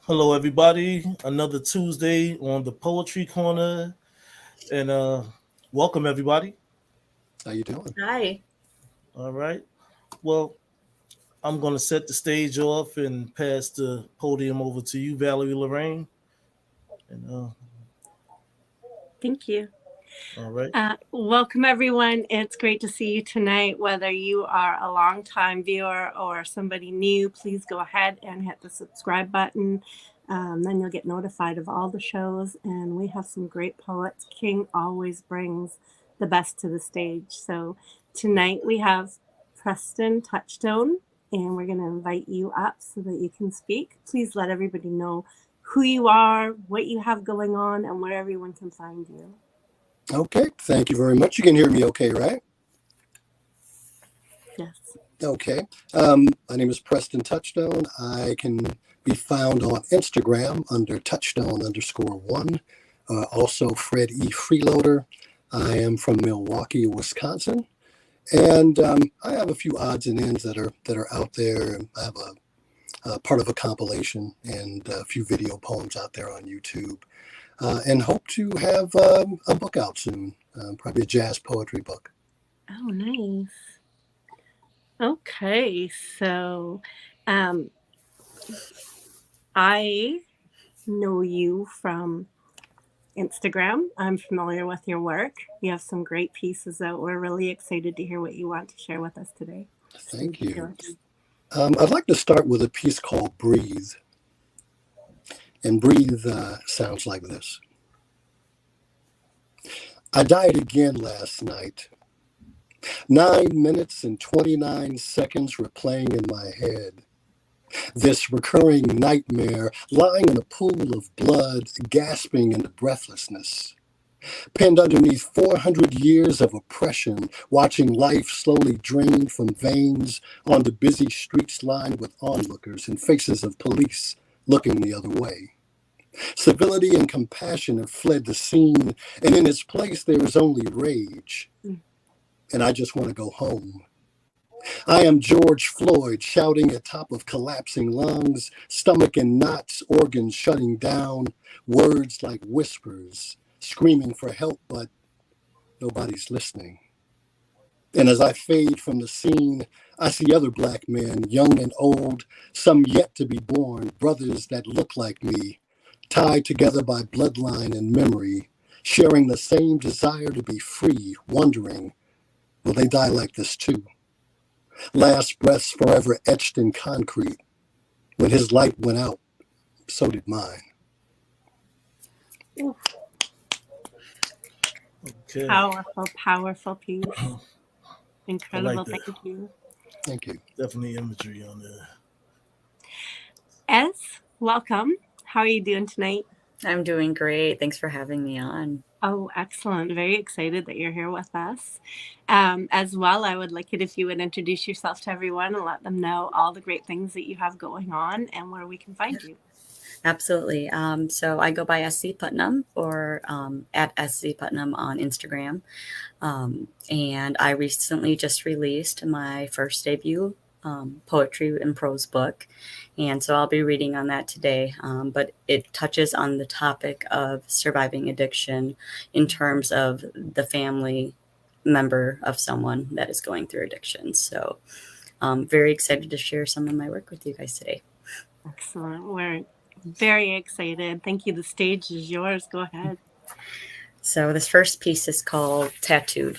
Hello, everybody. Another Tuesday on the Poetry Corner, and welcome everybody. How you doing? Hi. All right. Well, I'm going to set the stage off and pass the podium over to you, Valerie Lorraine. And Thank you. all right. Welcome, everyone. It's great to see you tonight. Whether you are a longtime viewer or somebody new, please go ahead and hit the subscribe button. Then you'll get notified of all the shows. And we have some great poets. King always brings the best to the stage. So tonight we have Preston Touchstone, and we're going to invite you up so that you can speak. Please let everybody know who you are, what you have going on, and where everyone can find you. Okay, thank you very much. You can hear me okay, right? Yes. Okay. My name is Preston Touchstone. I can be found on Instagram under touchstone_1. Also, Fred E. Freeloader. I am from Milwaukee, Wisconsin. And I have a few odds and ends that are out there. I have a part of a compilation and a few video poems out there on YouTube. And hope to have a book out soon, probably a jazz poetry book. Oh, nice. Okay, so I know you from Instagram. I'm familiar with your work. You have some great pieces out. We're really excited to hear what you want to share with us today. Thank you. I'd like to start with a piece called Breathe. And breathe sounds like this. I died again last night. 9 minutes and 29 seconds were playing in my head. This recurring nightmare, lying in a pool of blood, gasping into breathlessness. Pinned underneath 400 years of oppression, watching life slowly drain from veins onto busy streets lined with onlookers and faces of police looking the other way. Civility and compassion have fled the scene, and in its place there is only rage. And I just want to go home. I am George Floyd, shouting at top of collapsing lungs, stomach in knots, organs shutting down, words like whispers, screaming for help, but nobody's listening. And as I fade from the scene, I see other black men, young and old, some yet to be born, brothers that look like me, tied together by bloodline and memory, sharing the same desire to be free, wondering, will they die like this too? Last breaths forever etched in concrete. When his light went out, so did mine. Okay. Powerful piece. Incredible. that. Thank you. Thank you. Definitely imagery on there. Ez, welcome. How are you doing tonight? I'm doing great. Thanks for having me on. Oh, excellent. Very excited that you're here with us. As well, I would like it if you would introduce yourself to everyone and let them know all the great things that you have going on and where we can find you. Absolutely. So I go by SC Putnam or at SC Putnam on Instagram. And I recently just released my first debut poetry and prose book. And so I'll be reading on that today. But it touches on the topic of surviving addiction in terms of the family member of someone that is going through addiction. So I'm very excited to share some of my work with you guys today. Excellent. We're very excited. Thank you. The stage is yours. Go ahead. So this first piece is called Tattooed.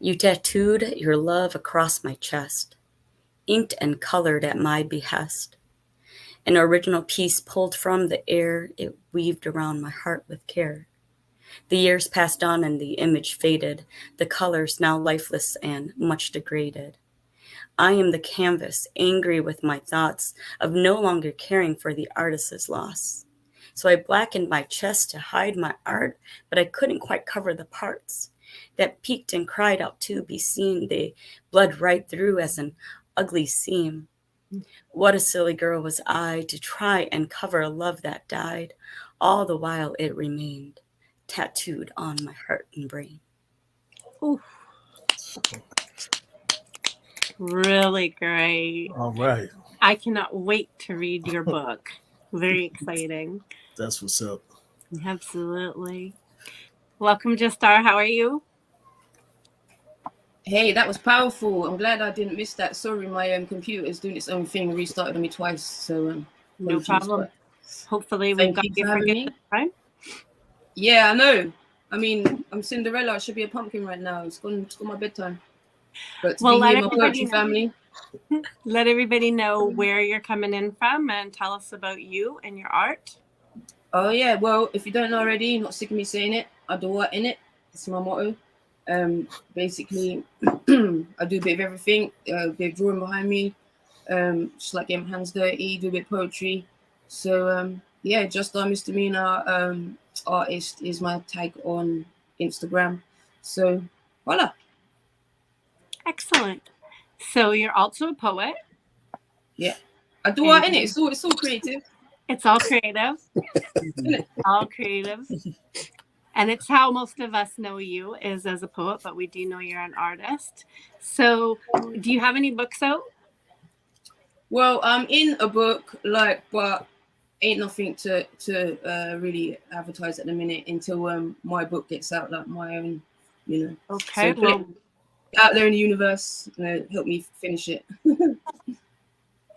You tattooed your love across my chest, inked and colored at my behest. An original piece pulled from the air, it weaved around my heart with care. The years passed on and the image faded, the colors now lifeless and much degraded. I am the canvas, angry with my thoughts of no longer caring for the artist's loss. So I blackened my chest to hide my art, but I couldn't quite cover the parts that peeked and cried out to be seen. They bled right through as an ugly seam. What a silly girl was I to try and cover a love that died, all the while it remained tattooed on my heart and brain. Ooh. Really great. All right. I cannot wait to read your book. Very exciting. That's what's up. Absolutely. Welcome, Justar. How are you? Hey, that was powerful. I'm glad I didn't miss that. Sorry, my computer is doing its own thing, restarted on me twice. So No problem. Hopefully we've got you for having good me. this time. Yeah, I know. I mean, I'm Cinderella. I should be a pumpkin right now. It's gone my bedtime. But to Well, be let here, my poetry family. Let everybody know where you're coming in from and tell us about you and your art. Oh yeah, well, if you don't know already, you're not sick of me saying it. I do what in it. It's my motto. Basically, I do a bit of everything. A bit of drawing behind me. Just like getting my hands dirty, do a bit of poetry. So yeah, just our misdemeanor artist is my tag on Instagram. So voila. Excellent. So you're also a poet. Yeah, I do art in it. It's all creative. It's all creative. All creative. And it's how most of us know you is as a poet, but we do know you're an artist. So do you have any books out? Well, I'm in a book, but ain't nothing to really advertise at the minute until my book gets out, like my own, you know. Okay, so well, out there in the universe, help me finish it.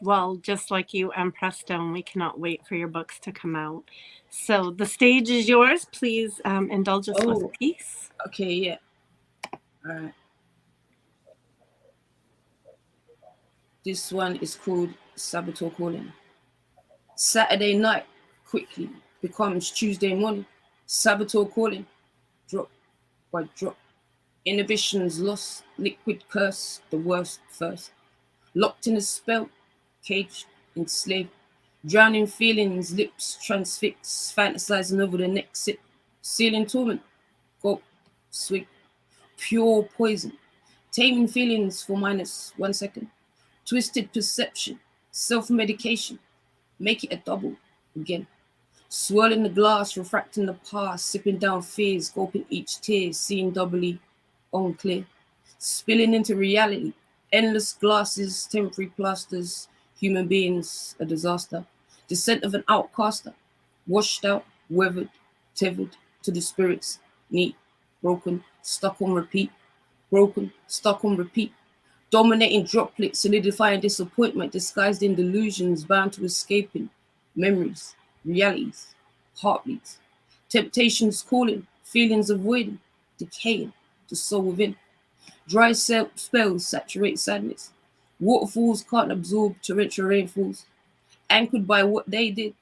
Well, just like you and Prestone, we cannot wait for your books to come out. So the stage is yours. Please indulge us with a piece. Okay, yeah. All right. This one is called Saboteur Calling. Saturday night quickly becomes Tuesday morning. Saboteur calling, drop by drop. Inhibitions lost, liquid curse, the worst first. Locked in a spell, caged, enslaved. Drowning feelings, lips transfixed, fantasizing over the next sip. Sealing torment, gulp, swig. Pure poison. Taming feelings for -1 second. Twisted perception, self-medication. Make it a double again. Swirling the glass, refracting the past, sipping down fears, gulping each tear, seeing doubly unclear. Spilling into reality, endless glasses, temporary plasters, human beings, a disaster. Descent of an outcaster, washed out, weathered, tethered to the spirits, neat, broken, stuck on repeat, broken, stuck on repeat. Dominating droplets, solidifying disappointment, disguised in delusions, bound to escaping memories, realities, heartbeats, temptations calling, feelings avoiding, decaying, the soul within. Dry spells saturate sadness. Waterfalls can't absorb torrential rainfalls. Anchored by what they did,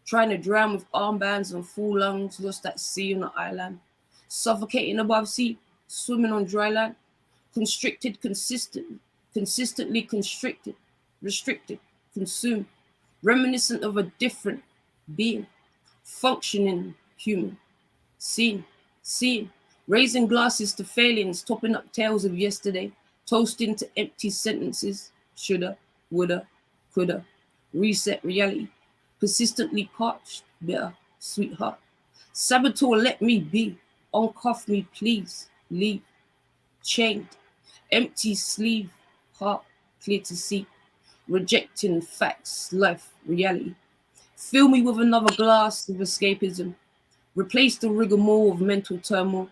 trying to drown with armbands and full lungs, lost at sea on the island. Suffocating above sea, swimming on dry land. Constricted consistently constricted, restricted, consumed, reminiscent of a different being, functioning human, seen, raising glasses to failings, topping up tales of yesterday, toasting to empty sentences, shoulda, woulda, coulda, reset reality, persistently parched, bitter, sweetheart. Saboteur, let me be, uncuff me, please, leave, chained, empty sleeve, heart clear to see, rejecting facts, life, reality. Fill me with another glass of escapism, replace the rigmarole of mental turmoil,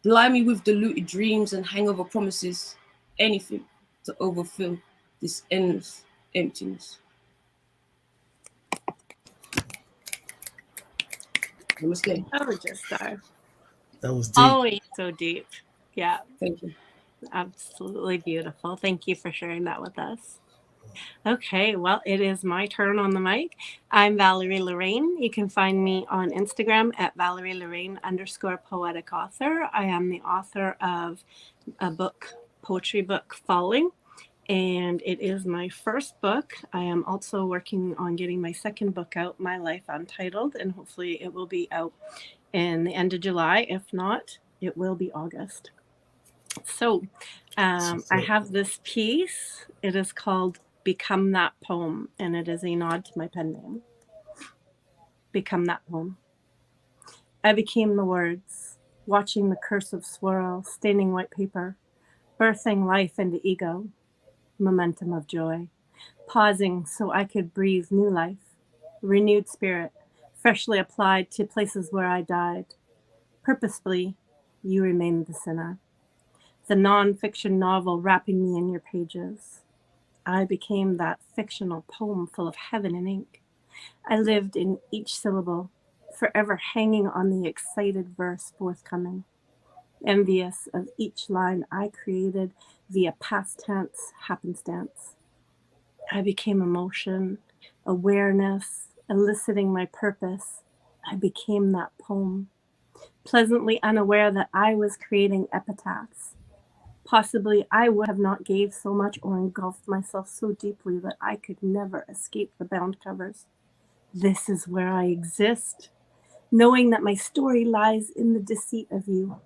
blind me with diluted dreams and hangover promises, anything to overfill this endless emptiness. Namaste. Oh, just That was deep. always so deep. Yeah. Thank you. Absolutely beautiful. Thank you for sharing that with us. Okay, well, it is my turn on the mic. I'm Valerie Lorraine. You can find me on Instagram at Valerie Lorraine _poetic author. I am the author of a book, poetry book, Falling, and it is my first book. I am also working on getting my second book out, My Life Untitled, and hopefully it will be out in the end of July. If not, it will be August. So I have this piece. It is called Become That Poem, and it is a nod to my pen name. Become that poem. I became the words, watching the cursive swirl, staining white paper, birthing life into ego, momentum of joy. pausing so I could breathe new life, renewed spirit, freshly applied to places where I died. Purposefully, you remained the sinner, the non-fiction novel wrapping me in your pages. I became that fictional poem full of heaven and ink. I lived in each syllable, forever hanging on the excited verse forthcoming, envious of each line I created via past tense happenstance. I became emotion, awareness, eliciting my purpose. I became that poem, pleasantly unaware that I was creating epitaphs. Possibly I would have not gave so much or engulfed myself so deeply that I could never escape the bound covers. This is where I exist, knowing that my story lies in the deceit of you,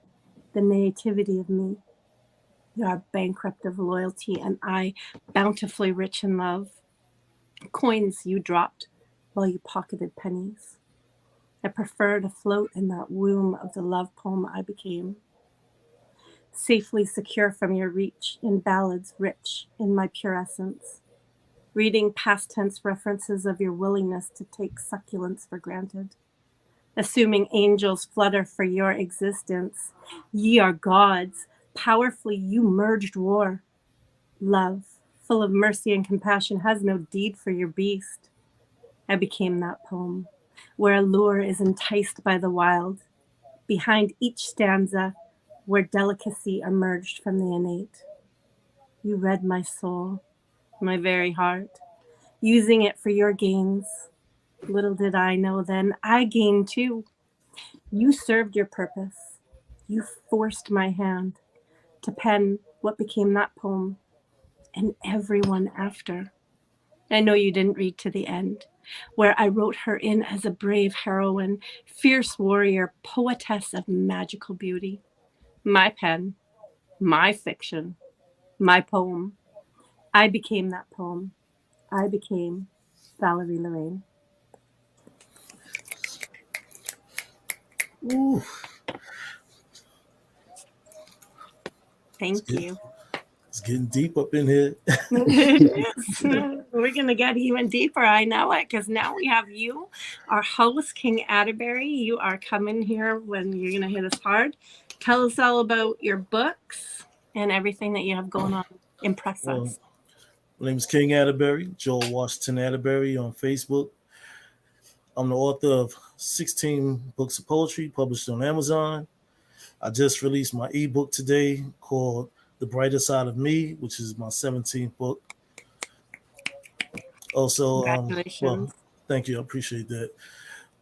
the naivety of me. You are bankrupt of loyalty, and I bountifully rich in love. Coins you dropped while you pocketed pennies. I prefer to float in that womb of the love poem I became, safely secure from your reach in ballads rich in my pure essence, reading past tense references of your willingness to take succulence for granted, assuming angels flutter for your existence. Ye are gods, powerfully you merged war. Love, full of mercy and compassion, has no deed for your beast. I became that poem, where a lure is enticed by the wild, behind each stanza, where delicacy emerged from the innate. You read my soul, my very heart, using it for your gains. Little did I know then, I gained too. You served your purpose. You forced my hand to pen what became that poem and everyone after. I know you didn't read to the end, where I wrote her in as a brave heroine, fierce warrior, poetess of magical beauty. My pen, my fiction, my poem. I became that poem. I became Valerie Lorraine. Ooh, Thank you. it's getting deep up in here. We're going to get even deeper. I know it, because now we have you, our host, King Atterbury. You are coming here when you're going to hit us hard. Tell us all about your books and everything that you have going on. Impress Well, us. my name is King Atterbury, Joel Washington Atterbury on Facebook. I'm the author of 16 books of poetry published on Amazon. I just released my ebook today called The Brighter Side of Me, which is my 17th book. Also, Congratulations. thank you. I appreciate that.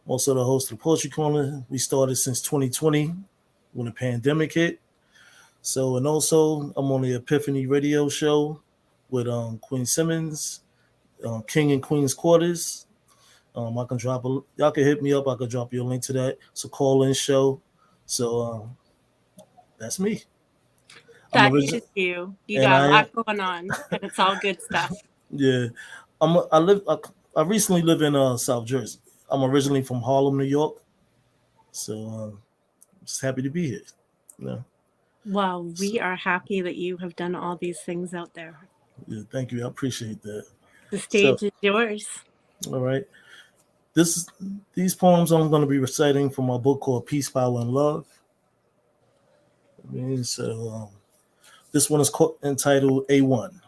Also, the host of the Poetry Corner. We started since 2020 when the pandemic hit. So, and also, I'm on the Epiphany radio show with Queen Simmons, King and Queen's Quarters. I can y'all can hit me up. I can drop you a link to that. It's a call-in show. So that's me. I'm That original, is you. You and got a I lot going on, and it's all good stuff. yeah. I recently live in South Jersey. I'm originally from Harlem, New York. So just happy to be here. Yeah. Well, we So, are happy that you have done all these things out there. yeah, thank you. I appreciate that. The So, stage is yours. all right. This these poems I'm going to be reciting from my book called Peace, Power, and Love. This one is entitled A1.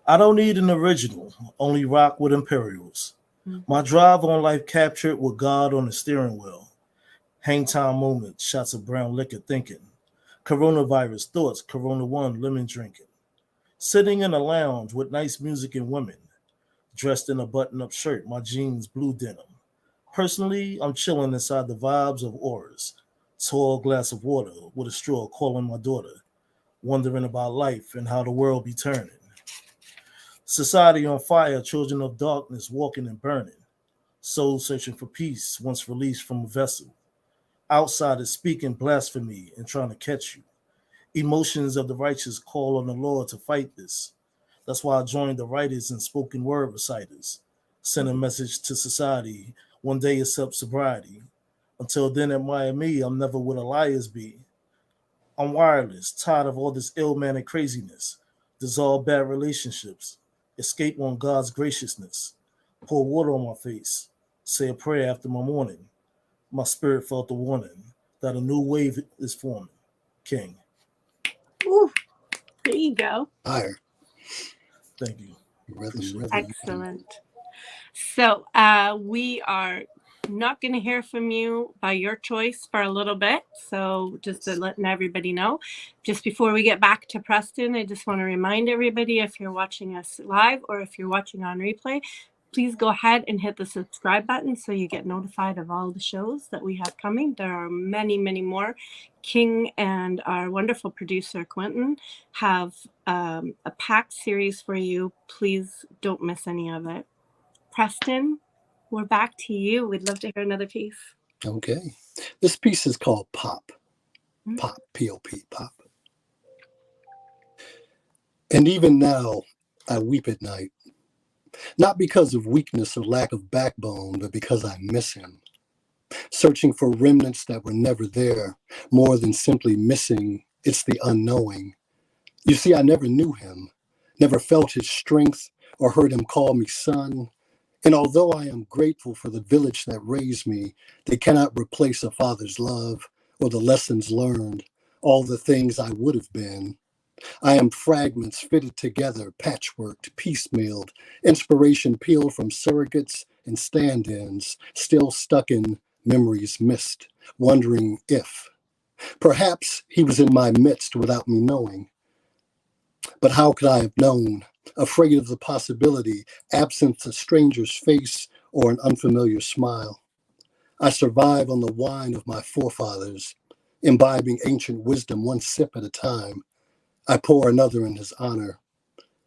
I don't need an original, only rock with Imperials. My drive on life captured with God on the steering wheel. Hang time moments, shots of brown liquor thinking. Coronavirus thoughts, Corona 1 lemon drinking. Sitting in a lounge with nice music and women. Dressed in a button up shirt, my jeans blue denim. Personally, I'm chilling inside the vibes of auras. Tall glass of water with a straw calling my daughter. Wondering about life and how the world be turning. Society on fire, children of darkness walking and burning. Soul searching for peace once released from a vessel. Outsiders speaking blasphemy and trying to catch you. Emotions of the righteous call on the Lord to fight this. That's why I joined the writers and spoken word reciters. Send a message to society. One day accept sobriety. Until then, admire me. I'm never what a liars be. I'm wireless, tired of all this ill mannered craziness. Dissolve bad relationships. escape on God's graciousness, pour water on my face, say a prayer after my morning. My spirit felt the warning that a new wave is forming. King. Ooh, there you go. Higher. Thank you. Rhythm. Excellent. So we are not going to hear from you by your choice for a little bit. So just to letting everybody know, just before we get back to Preston, I just want to remind everybody, if you're watching us live or if you're watching on replay, please go ahead and hit the subscribe button so you get notified of all the shows that we have coming. There are many, many more. King and our wonderful producer, Quinten, have a packed series for you. Please don't miss any of it. Preston, we're back to you. We'd love to hear another piece. Okay. This piece is called Pop. Pop, P-O-P, Pop. And even now, I weep at night. Not because of weakness or lack of backbone, but because I miss him. Searching for remnants that were never there. More than simply missing, it's the unknowing. You see, I never knew him. Never felt his strength or heard him call me son. And although I am grateful for the village that raised me, they cannot replace a father's love or the lessons learned, all the things I would have been. I am fragments fitted together, patchworked, piecemealed, inspiration peeled from surrogates and stand-ins, still stuck in memories missed, wondering if. Perhaps he was in my midst without me knowing. But how could I have known? Afraid of the possibility, absent a stranger's face or an unfamiliar smile. I survive on the wine of my forefathers, imbibing ancient wisdom one sip at a time. I pour another in his honor.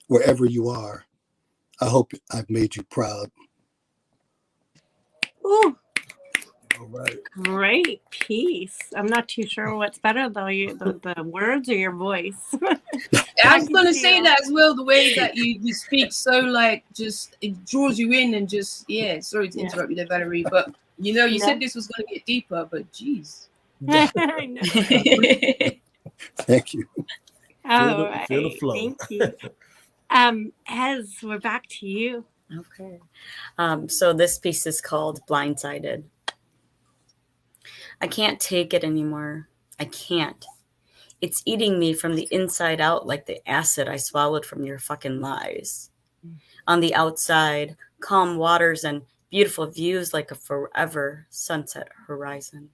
Wherever you are, I hope I've made you proud. Ooh, All right. great piece. I'm not too sure what's better, though, the words or your voice. I was going to say that as well, the way that you speak, so like just it draws you in and just, yeah, sorry to interrupt you there, Valerie, but you know, you said this was going to get deeper, but geez. I know. Thank you. All right. Feel the flow. Thank you. Ez, we're back to you. Okay. So this piece is called Blindsided. I can't take it anymore. I can't. It's eating me from the inside out like the acid I swallowed from your fucking lies. On the outside, calm waters and beautiful views like a forever sunset horizon.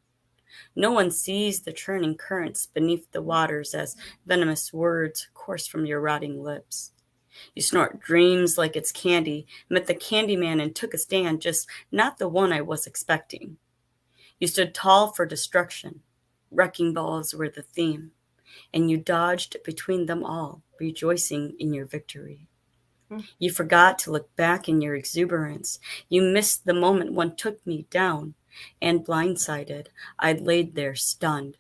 No one sees the churning currents beneath the waters as venomous words course from your rotting lips. You snort dreams like it's candy, met the candy man and took a stand, just not the one I was expecting. You stood tall for destruction. Wrecking balls were the theme, and you dodged between them all, rejoicing in your victory. You forgot to look back in your exuberance. You missed the moment one took me down, and blindsided, I laid there stunned.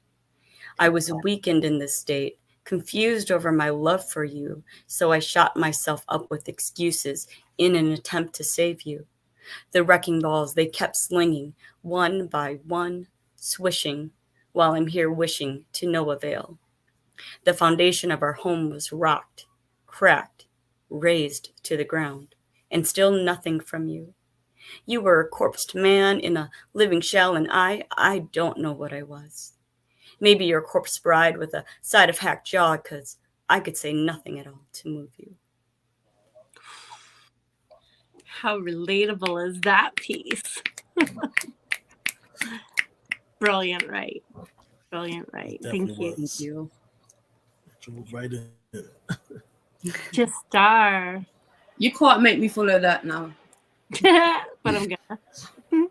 I was weakened in this state, confused over my love for you, so I shot myself up with excuses in an attempt to save you. The wrecking balls, they kept slinging, one by one, swishing, while I'm here wishing to no avail. The foundation of our home was rocked, cracked, razed to the ground, and still nothing from you. You were a corpsed man in a living shell, and I don't know what I was. Maybe you're a corpse bride with a side of hacked jaw, 'cause I could say nothing at all to move you. How relatable is that piece? Brilliant, right? Brilliant, right? Thank you. Thank you. Drove right in. Just star. You can't make me follow that now. But I'm gonna.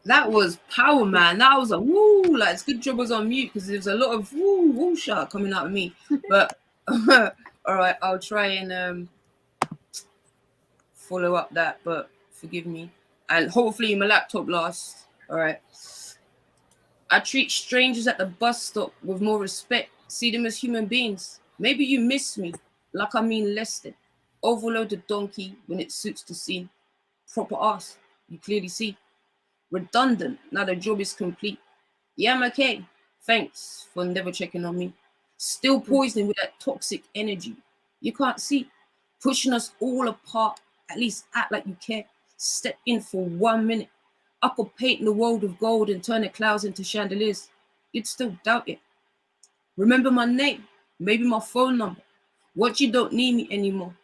That was power, man. That was a woo. Like, it's good job I was on mute because there's a lot of woo shot coming out of me. But all right, I'll try and follow up that. But forgive me, and hopefully my laptop lasts. All right. I treat strangers at the bus stop with more respect. See them as human beings. Maybe you miss me, like I mean less than. Overload the donkey when it suits the scene. Proper ass, you clearly see. Redundant, now the job is complete. Yeah, I'm okay. Thanks for never checking on me. Still poisoning with that toxic energy. You can't see. Pushing us all apart. At least act like you care. Step in for 1 minute. I could paint the world with gold and turn the clouds into chandeliers. You'd still doubt it. Remember my name, maybe my phone number. Once you don't need me anymore.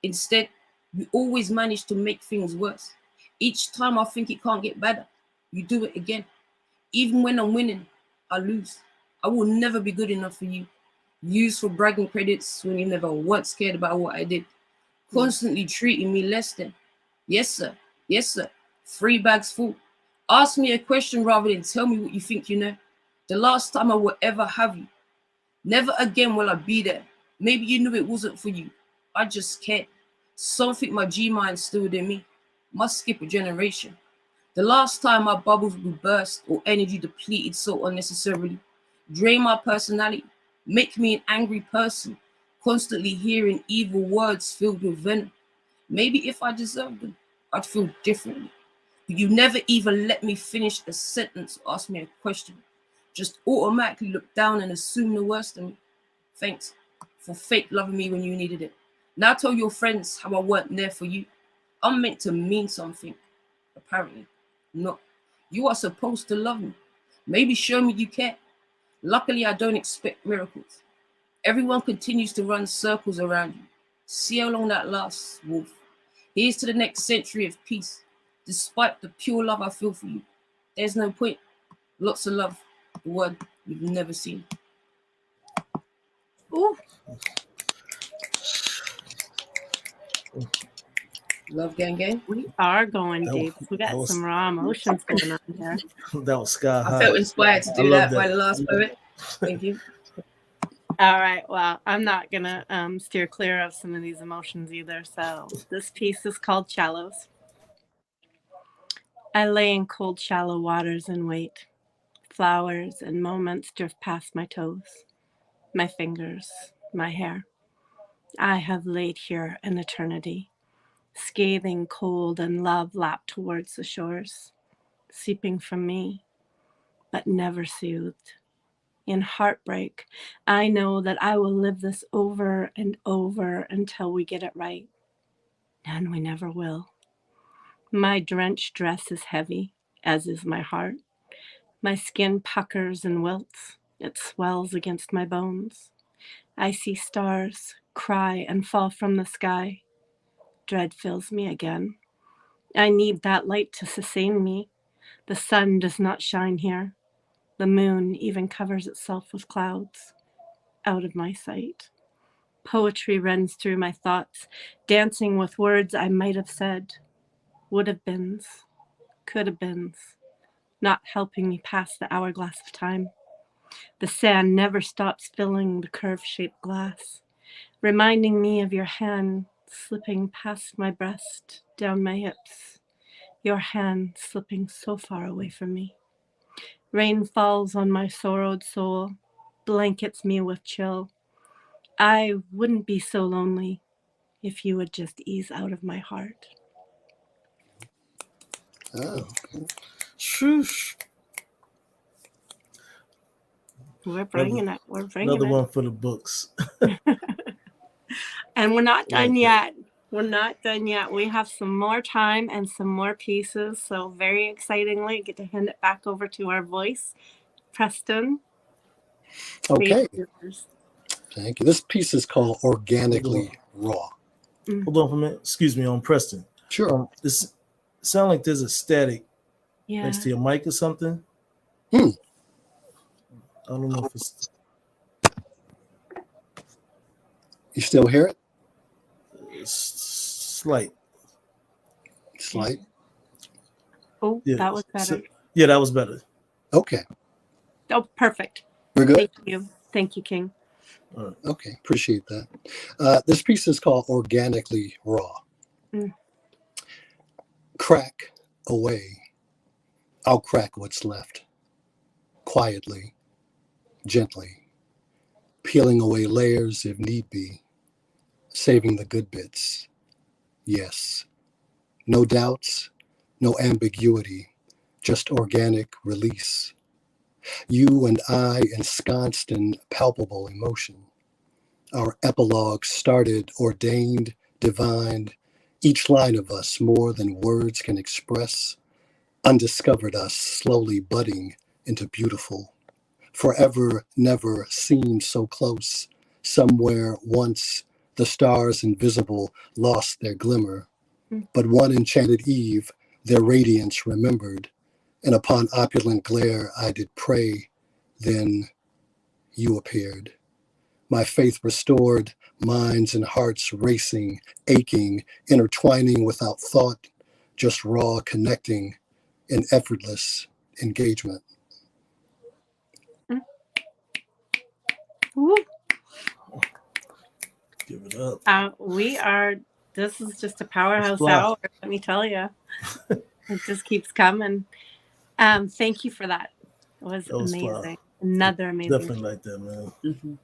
Instead, you always manage to make things worse. Each time I think it can't get better, you do it again. Even when I'm winning, I lose. I will never be good enough for you. Used for bragging credits when you never once cared about what I did. Constantly treating me less than. Yes, sir. Yes, sir. 3 bags full. Ask me a question rather than tell me what you think you know. The last time I will ever have you. Never again will I be there. Maybe you knew it wasn't for you. I just cared. Something my G-mind instilled in me. Must skip a generation. The last time my bubbles would burst or energy depleted so unnecessarily. Drain my personality. Make me an angry person. Constantly hearing evil words filled with venom. Maybe if I deserved them, I'd feel differently. But you never even let me finish a sentence or ask me a question. Just automatically look down and assume the worst of me. Thanks for fake loving me when you needed it. Now tell your friends how I weren't there for you. I'm meant to mean something. Apparently not. You are supposed to love me. Maybe show me you care. Luckily, I don't expect miracles. Everyone continues to run circles around you. See how long that lasts, Wolf. Here's to the next century of peace. Despite the pure love I feel for you, there's no point. Lots of love. The word you've never seen. Ooh, Love gang gang. we are going That deep. was- We that got was- some raw emotions going on here. That was sky I high. felt inspired to I do love that by that. the last poet. Thank you. All right. Well, I'm not gonna steer clear of some of these emotions either. So this piece is called Shallows. I lay in cold, shallow waters and wait. Flowers and moments drift past my toes, my fingers, my hair. I have laid here an eternity, scathing cold and love lapped towards the shores, seeping from me, but never soothed. In heartbreak, I know that I will live this over and over until we get it right. And we never will. My drenched dress is heavy, as is my heart. My skin puckers and wilts. It swells against my bones. I see stars cry and fall from the sky. Dread fills me again. I need that light to sustain me. The sun does not shine here. The moon even covers itself with clouds. Out of my sight. Poetry runs through my thoughts, dancing with words I might have said. Would have beens, could have beens, not helping me pass the hourglass of time. The sand never stops filling the curve-shaped glass, reminding me of your hand slipping past my breast, down my hips, your hand slipping so far away from me. Rain falls on my sorrowed soul, blankets me with chill. I wouldn't be so lonely if you would just ease out of my heart. Oh, Shoosh. We're bringing it. We're bringing Another it. one for the books. And we're not done Like yet. We're not done yet. We have some more time and some more pieces. So very excitingly, I get to hand it back over to our voice, Preston. okay. Page yours. Thank you. This piece is called Organically Raw. Hold on for a minute. Excuse me, on Preston. Sure. This sound like there's a static Yeah. next to your mic or something. Hmm. I don't know if it's You still hear it? slight. Slight. Oh, Yeah. that was better. Yeah, that was better. Okay. Oh, perfect. We're good? Thank you. Thank you, King. Okay. Appreciate that. This piece is called Organically Raw. Mm. Crack away. I'll crack what's left. Quietly, gently, peeling away layers if need be, saving the good bits. Yes. No doubts, no ambiguity, just organic release. You and I ensconced in palpable emotion. Our epilogue started ordained, divined, Each line of us more than words can express, undiscovered us slowly budding into beautiful. Forever never seemed so close. Somewhere once the stars invisible lost their glimmer, but one enchanted eve their radiance remembered, and upon opulent glare I did pray, then you appeared. My faith restored, minds and hearts racing, aching, intertwining without thought, just raw connecting in effortless engagement. Woo. Give it up. This is just a powerhouse hour, let me tell you. It just keeps coming. Thank you for that. It was amazing. Another amazing. Definitely like that, man. Mm-hmm.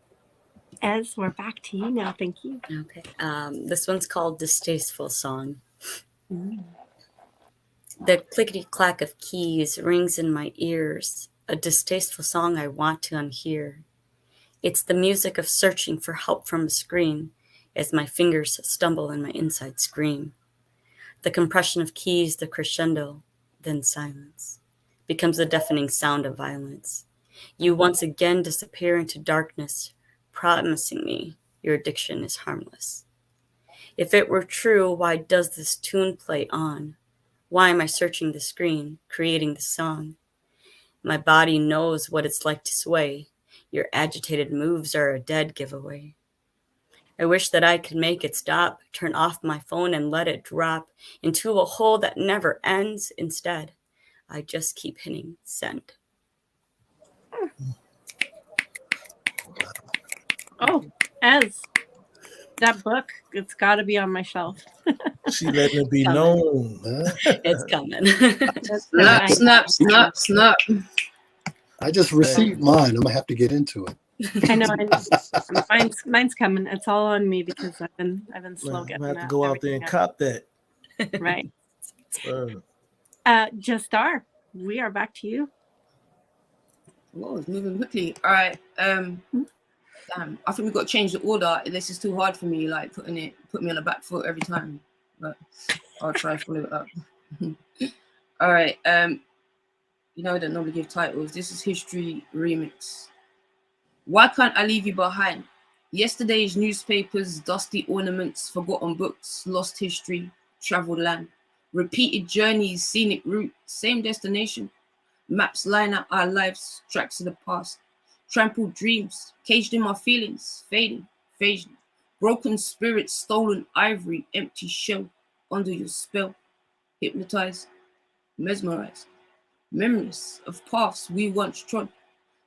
Ez, we're back to you now. Thank you. Okay. This one's called Distasteful Song. The clickety-clack of keys rings in my ears, a distasteful song I want to unhear. It's the music of searching for help from a screen as my fingers stumble and my insides scream. The compression of keys, the crescendo, then silence, becomes the deafening sound of violence. You once again disappear into darkness, promising me your addiction is harmless. If it were true, why does this tune play on? Why am I searching the screen, creating the song? My body knows what it's like to sway. Your agitated moves are a dead giveaway. I wish that I could make it stop, turn off my phone and let it drop into a hole that never ends. Instead, I just keep hitting send. Oh, Ez, that book, it's got to be on my shelf. She letting it be known. It's coming. Snap, snap, snap, snap. I just received mine. I'm going to have to get into it. I know. Mine's coming. It's all on me because I've been slow getting that. I have to go out there and cop that. Right. Justar, we are back to you. Whoa, it's moving quickly. All right. Damn, I think we've got to change the order. This is too hard for me, like put me on the back foot every time. But I'll try to follow it up. All right. You know I don't normally give titles. This is History Remix. Why can't I leave you behind? Yesterday's newspapers, dusty ornaments, forgotten books, lost history, traveled land, repeated journeys, scenic route, same destination. Maps line out our lives, tracks of the past. Trampled dreams, caged in my feelings, fading, phasing. Broken spirits, stolen ivory, empty shell, under your spell. Hypnotized, mesmerized. Memories of paths we once trod.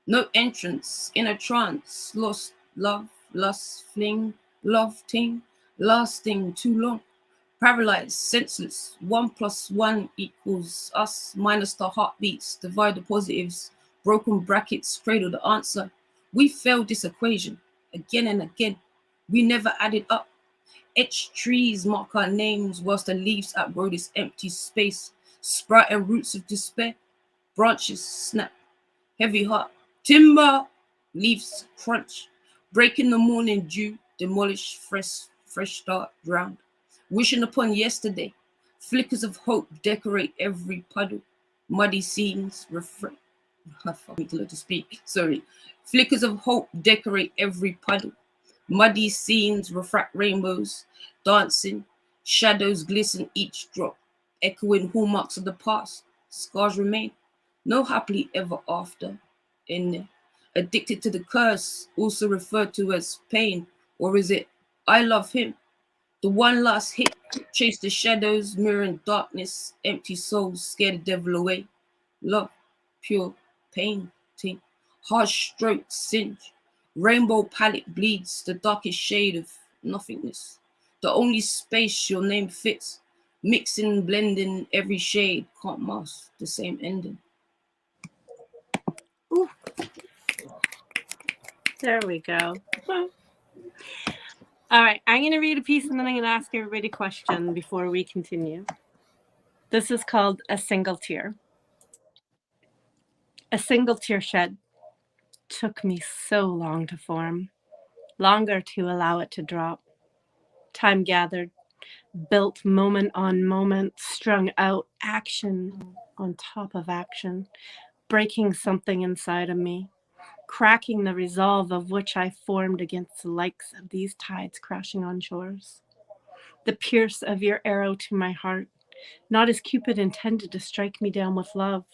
No entrance, in a trance, lost love, lust, fling, love, ting, lasting too long. Paralyzed, senseless, 1 + 1 = us, minus the heartbeats, divide the positives, broken brackets, cradle the answer. We failed this equation again and again. We never added up. Etched trees mark our names whilst the leaves outgrow this empty space. Sprouting roots of despair, branches snap, heavy heart, timber, leaves crunch. Breaking the morning dew, demolish, fresh start, drowned. Wishing upon yesterday, flickers of hope decorate every puddle. Muddy scenes reflect. Flickers of hope decorate every puddle. Muddy scenes refract rainbows, dancing. Shadows glisten each drop, echoing hallmarks of the past. Scars remain, no happily ever after in there. Addicted to the curse, also referred to as pain, or is it I love him? The one last hit, chase the shadows, mirroring darkness, empty souls, scare the devil away. Love, pure painting, harsh strokes singe, rainbow palette bleeds, the darkest shade of nothingness. The only space your name fits, mixing, blending every shade, can't mask the same ending. Ooh. There we go. All right, I'm going to read a piece and then I'm going to ask everybody a question before we continue. This is called A Single Tear. A single tear shed took me so long to form, longer to allow it to drop. Time gathered, built moment on moment, strung out action on top of action, breaking something inside of me, cracking the resolve of which I formed against the likes of these tides crashing on shores. The pierce of your arrow to my heart, not as Cupid intended to strike me down with love.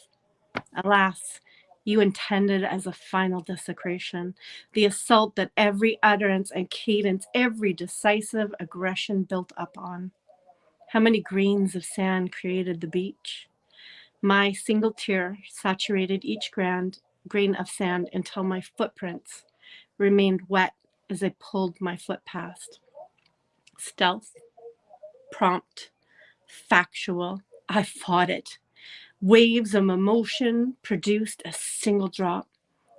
Alas, you intended as a final desecration, the assault that every utterance and cadence, every decisive aggression built up on. How many grains of sand created the beach? My single tear saturated each grain of sand until my footprints remained wet as I pulled my foot past. Stealth, prompt, factual, I fought it. Waves of emotion produced a single drop,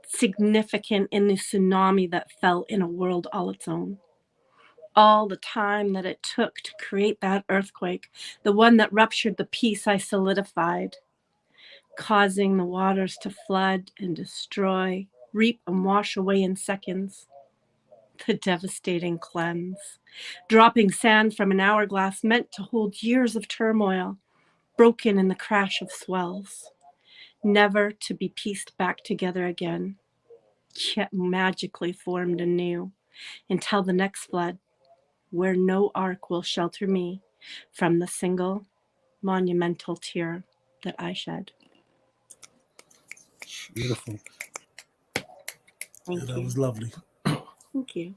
significant in the tsunami that fell in a world all its own. All the time that it took to create that earthquake, the one that ruptured the peace I solidified, causing the waters to flood and destroy, reap and wash away in seconds. The devastating cleanse, dropping sand from an hourglass meant to hold years of turmoil, broken in the crash of swells, never to be pieced back together again, yet magically formed anew until the next flood, where no ark will shelter me from the single monumental tear that I shed. Beautiful. Thank That you. was lovely. Thank you.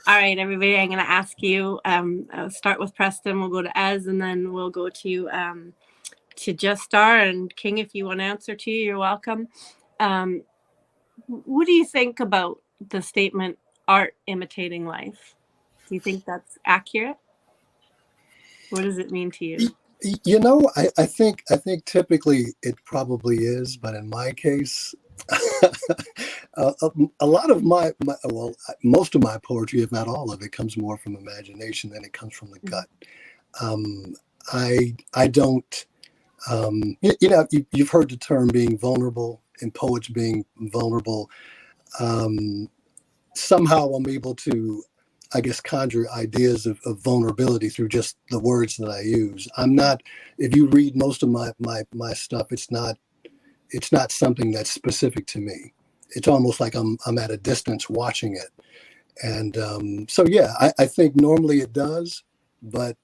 All right, everybody, I'm going to ask you, I'll start with Preston, we'll go to Ez, and then we'll go to Just Star. And King, if you want to answer too, you're welcome. What do you think about the statement, art imitating life? Do you think that's accurate? What does it mean to you? You know, I think typically it probably is, but in my case, a lot of my well, most of my poetry, if not all of it, comes more from imagination than it comes from the gut. I don't, you know, you've heard the term being vulnerable and poets being vulnerable. Somehow I'm able to, I guess, conjure ideas of vulnerability through just the words that I use. I'm not, if you read most of my stuff, it's not something that's specific to me. It's almost like I'm at a distance watching it. And so, yeah, I think normally it does, but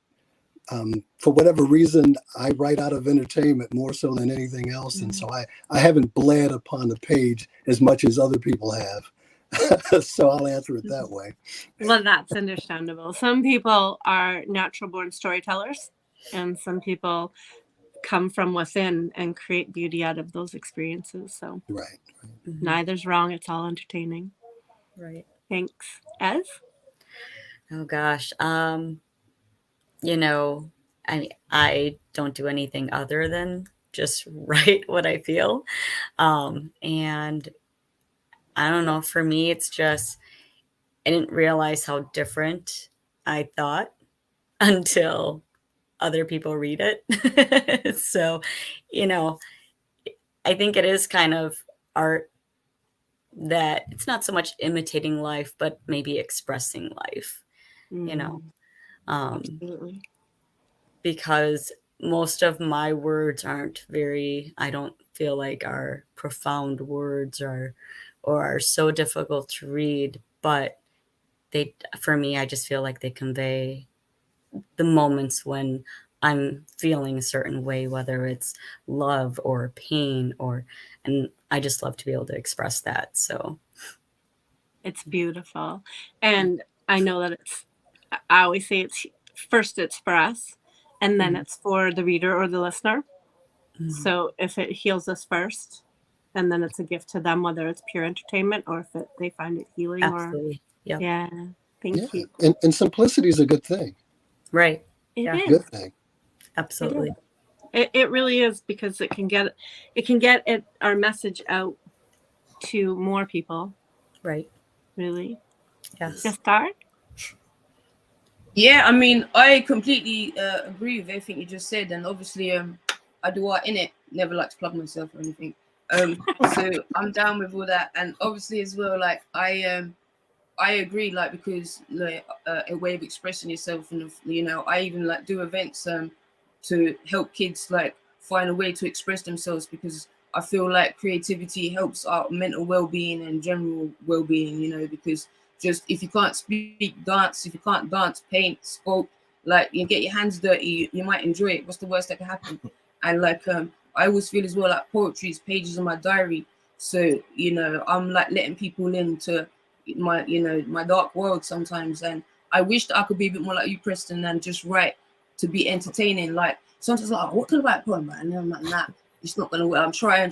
for whatever reason, I write out of entertainment more so than anything else. And so I haven't bled upon the page as much as other people have. So I'll answer it that way. Well, that's understandable. Some people are natural born storytellers, and some people come from within and create beauty out of those experiences. So Right. neither's wrong. It's all entertaining. Right. Thanks. Ez? Oh gosh. You know, I don't do anything other than just write what I feel. And I don't know, for me, it's just, I didn't realize how different I thought until other people read it. So, you know, I think it is kind of art that it's not so much imitating life, but maybe expressing life, you know, Absolutely. because most of my words aren't very, I don't feel like are profound words or are so difficult to read, but they, for me, I just feel like they convey the moments when I'm feeling a certain way, whether it's love or pain and I just love to be able to express that. So it's beautiful. And I know that I always say it's for us, and then it's for the reader or the listener. So if it heals us first, and then it's a gift to them, whether it's pure entertainment or if they find it healing. absolutely. Or yeah. Thank you. And simplicity is a good thing. Right. It is. Good thing. Absolutely. It really is, because it can get our message out to more people. Right. Really. Yes. Just start. Yeah, I mean, I completely agree with everything you just said, and obviously, I do art in it. Never like to plug myself or anything. So I'm down with all that, and obviously as well, like I I agree, like, because like a way of expressing yourself, and you know, I even like do events to help kids like find a way to express themselves, because I feel like creativity helps our mental well-being and general well-being, you know, because just if you can't speak, dance, if you can't dance, paint, sculpt, like you get your hands dirty, you might enjoy it. What's the worst that can happen? And like I always feel as well like poetry is pages in my diary. So, you know, I'm like letting people into my, you know, my dark world sometimes. And I wish that I could be a bit more like you, Preston, and just write to be entertaining. Like sometimes like, oh, what can I write a poem, man? And I'm like, nah, it's not gonna work. I'm trying.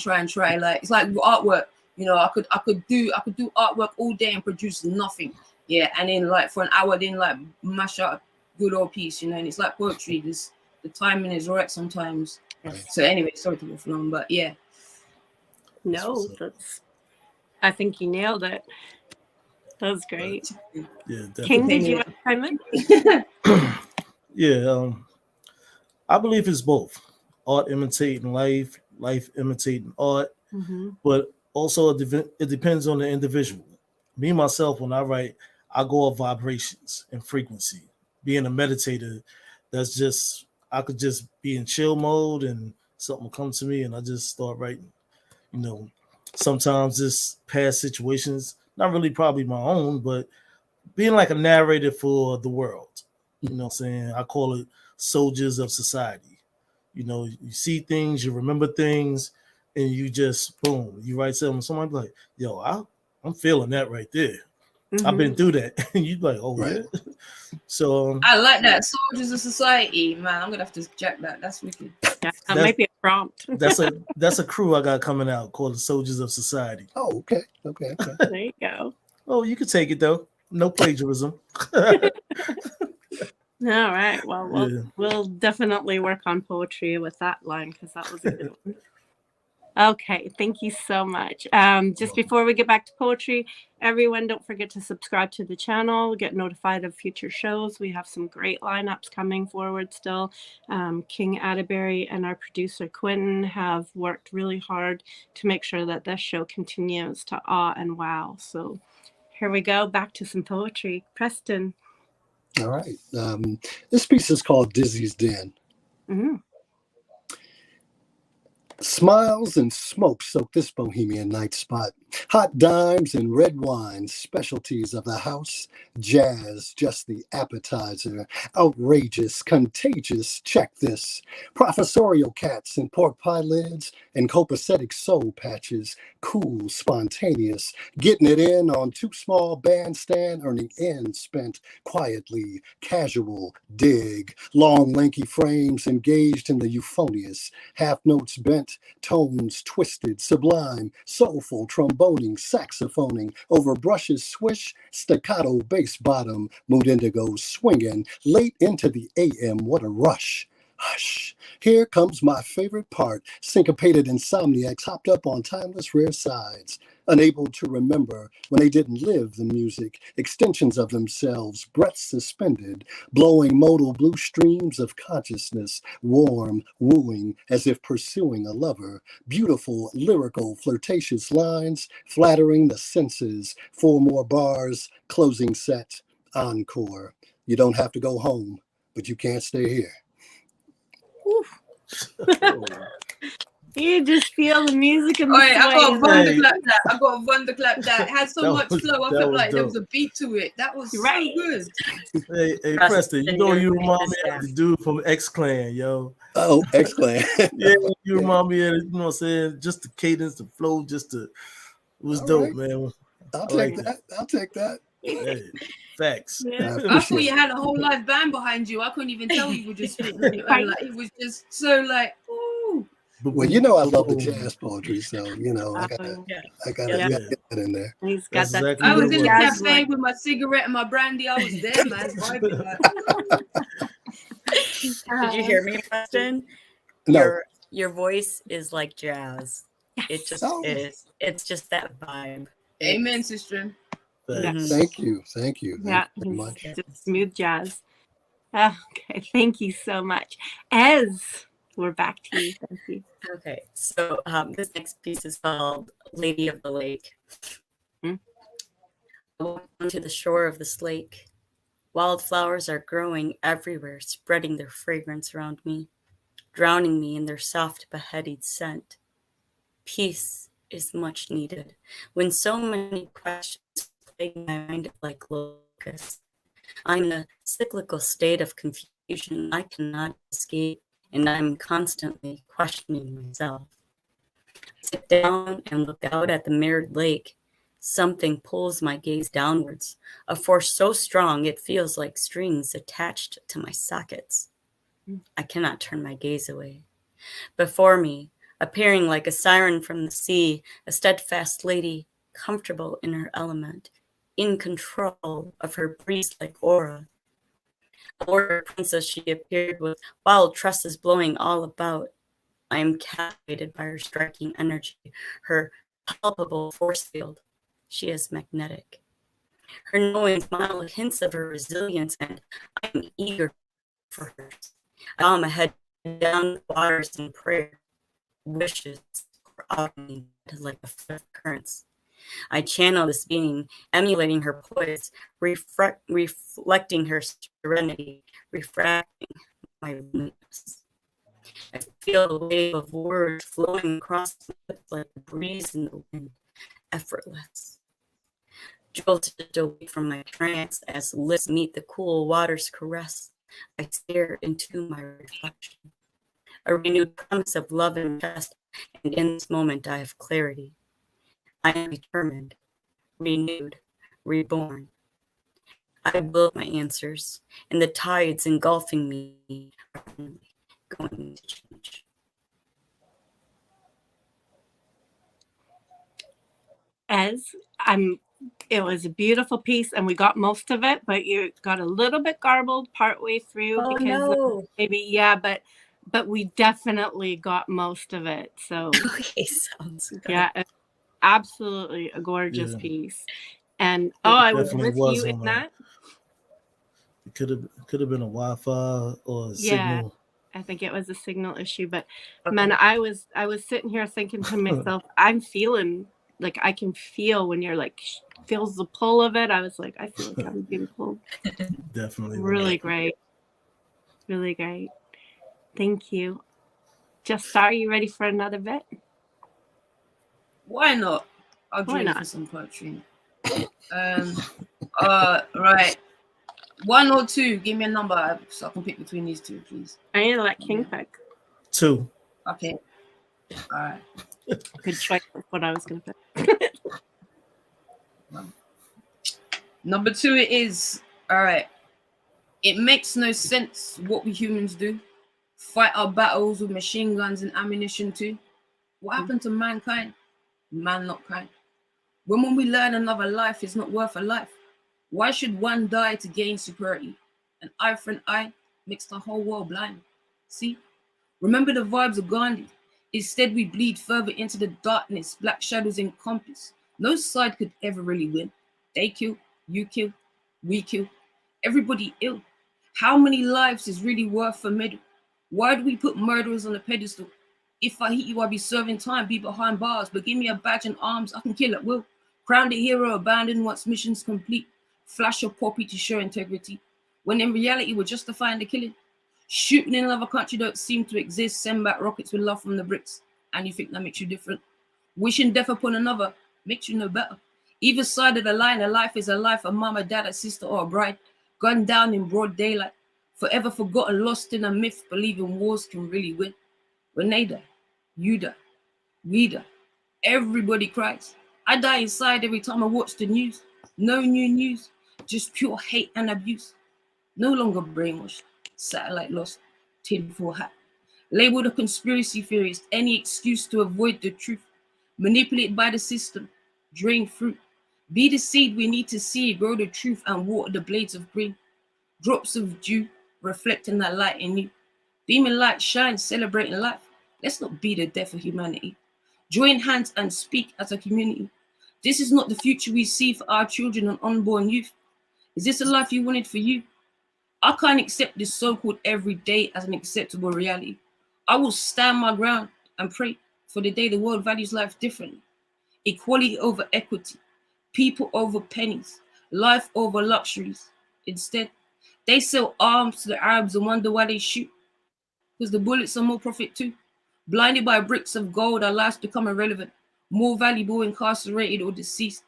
Like it's like artwork. You know, I could do artwork all day and produce nothing. Yeah, and then like for an hour, then like mash out a good old piece. You know, and it's like poetry. The timing is right sometimes. Yes. So anyway, sorry to go for long, but yeah. No, I think you nailed it. That was great. Yeah, King, definitely. did you want to chime in? Yeah, I believe it's both. Art imitating life, life imitating art, but also it depends on the individual. Me, myself, when I write, I go off vibrations and frequency. Being a meditator, that's just, I could just be in chill mode and something will come to me and I just start writing. You know, sometimes it's past situations, not really probably my own, but being like a narrator for the world. You know what I'm saying? I call it soldiers of society. You know, you see things, you remember things, and you just boom, you write something. Somebody be like, yo, I'm feeling that right there. I've been through that. And you like, oh Right. yeah. So I like that. Soldiers of Society, man. I'm gonna have to jack that. That's wicked. Yeah, that might be a prompt. that's a crew I got coming out called the Soldiers of Society. Oh, okay. There you go. Oh, you can take it though. No plagiarism. All right. Well, Yeah. we'll definitely work on poetry with that line because that was a good one. Okay, thank you so much. Just before we get back to poetry, everyone, don't forget to subscribe to the channel, get notified of future shows. We have some great lineups coming forward still. King Atterbury and our producer Quinten have worked really hard to make sure that this show continues to awe and wow. So here we go, back to some poetry. Preston. All right. This piece is called Dizzy's Den. Smiles and smoke soak this bohemian night spot. Hot dimes and red wine, specialties of the house. Jazz, just the appetizer. Outrageous, contagious, check this. Professorial cats and pork pie lids and copacetic soul patches. Cool, spontaneous, getting it in on too small bandstand, earning ends spent quietly, casual, dig. Long, lanky frames engaged in the euphonious. Half notes bent, tones twisted, sublime, soulful, tromboning, saxophoning, over brushes swish, staccato bass bottom, mood indigo swinging, late into the AM, what a rush. Hush, here comes my favorite part. Syncopated insomniacs hopped up on timeless rare sides, unable to remember when they didn't live the music, extensions of themselves, breaths suspended, blowing modal blue streams of consciousness, warm, wooing, as if pursuing a lover, beautiful, lyrical, flirtatious lines, flattering the senses, 4 more bars, closing set, encore. You don't have to go home, but you can't stay here. You just feel the music and the All right, I got a sway. thunderclap that. It had so much flow. I felt like there was a beat to it. That was Right. so good. Hey, Preston, you know you remind me of the dude from X Clan, yo. Oh, X-Clan. Yeah, you remind me of, you know what I'm saying? Just the cadence, the flow, it was All dope, right. man. I'll take that. Hey, facts. Yeah. I thought you had a whole live band behind you. I couldn't even tell you were just spitting on your own. Like, it was just so like, ooh. Well, you know I love the jazz poetry, so you know I gotta Yeah. get that in there. He's got That's that. exactly I was what in it the was. cafe with my cigarette and my brandy. I was there, man, vibing. Like, Did you hear me, Preston? No. Your voice is like jazz. It just is. It's just that vibe. amen, sister. Facts. Thank you. Yeah, Thank you very much. just smooth jazz. Okay, thank you so much. Ez, we're back to you. Thank you. Okay, so this next piece is called Lady of the Lake. I walk onto the shore of this lake. Wildflowers are growing everywhere, spreading their fragrance around me, drowning me in their soft, beheaded scent. Peace is much needed when so many questions plague my mind like locusts. I'm in a cyclical state of confusion I cannot escape, and I'm constantly questioning myself. I sit down and look out at the mirrored lake. Something pulls my gaze downwards, a force so strong it feels like strings attached to my sockets. I cannot turn my gaze away. Before me, appearing like a siren from the sea, a steadfast lady, comfortable in her element, in control of her breeze-like aura. A warrior princess she appeared with wild tresses blowing all about. I am captivated by her striking energy, her palpable force field. She is magnetic. Her knowing smile hints of her resilience, and I am eager for hers. I bow my head down the waters in prayer. Wishes pour out of me like a flood of currents. I channel this being, emulating her poise, reflecting her serenity, refracting my weakness. I feel the wave of words flowing across my lips like a breeze in the wind, effortless. Jolted away from my trance as lips meet the cool water's caress, I stare into my reflection. A renewed promise of love and trust, and in this moment I have clarity. I am determined, renewed, reborn. I will my answers, and the tides engulfing me are going to change. It was a beautiful piece, and we got most of it, but you got a little bit garbled partway through because but we definitely got most of it. So Okay, sounds good. yeah, absolutely a gorgeous piece. And I was with you in that. It could have been a Wi-Fi or a signal. I think it was a signal issue, but man, I was sitting here thinking to myself, I'm feeling like I can feel when you're like feels the pull of it. I was like, I feel like I'm being pulled. Definitely. Really great. Really great. Thank you. Just are you ready for another bit? Why not? I'll join you for some poetry. Right. 1 or 2. Give me a number so I can pick between these two, please. I need to let King pick. 2. Okay. All right. Good choice. That's what I was going to pick. Number 2 it is. All right. It makes no sense what we humans do. Fight our battles with machine guns and ammunition too. What happened to mankind? Man not kind. When we learn another life is not worth a life, why should one die to gain superiority? An eye for an eye makes the whole world blind. See? Remember the vibes of Gandhi. Instead we bleed further into the darkness, black shadows encompass. No side could ever really win. They kill, you kill, we kill. Everybody ill. How many lives is really worth a medal? Why do we put murderers on a pedestal? If I hit you, I'll be serving time, be behind bars, but give me a badge and arms, I can kill at will. Crowned a hero, abandoned once mission's complete. Flash a poppy to show integrity, when in reality we're justifying the killing. Shooting in another country don't seem to exist, send back rockets with love from the bricks, and you think that makes you different. Wishing death upon another makes you no better. Either side of the line, a life is a life, a mama, dad, a sister, or a bride. Gunned down in broad daylight, forever forgotten, lost in a myth, believing wars can really win. When they die, you die, we die, everybody cries. I die inside every time I watch the news. No new news, just pure hate and abuse. No longer brainwashed, satellite lost, tinfoil hat. Labeled a conspiracy theorist, any excuse to avoid the truth. Manipulated by the system, drain fruit. Be the seed we need to see, grow the truth and water the blades of green. Drops of dew, reflecting that light in you. Beaming light shines, celebrating life. Let's not be the death of humanity. Join hands and speak as a community. This is not the future we see for our children and unborn youth. Is this a life you wanted for you? I can't accept this so-called everyday as an acceptable reality. I will stand my ground and pray for the day the world values life differently. Equality over equity, people over pennies, life over luxuries. Instead, they sell arms to the Arabs and wonder why they shoot. Because the bullets are more profit too. Blinded by bricks of gold, our lives become irrelevant, more valuable incarcerated or deceased.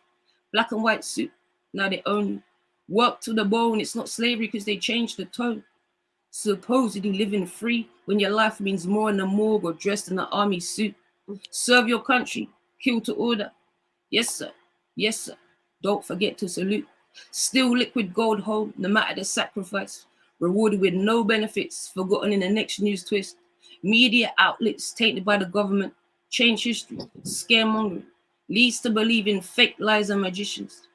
Black and white suit, now they own you. Work to the bone, it's not slavery because they changed the tone. Supposedly living free when your life means more in the morgue or dressed in an army suit. Serve your country, kill to order. Yes, sir. Yes, sir. Don't forget to salute. Still liquid gold home, no matter the sacrifice. Rewarded with no benefits, forgotten in the next news twist. Media outlets tainted by the government, change history, scaremongering, leads to believe in fake lies and magicians.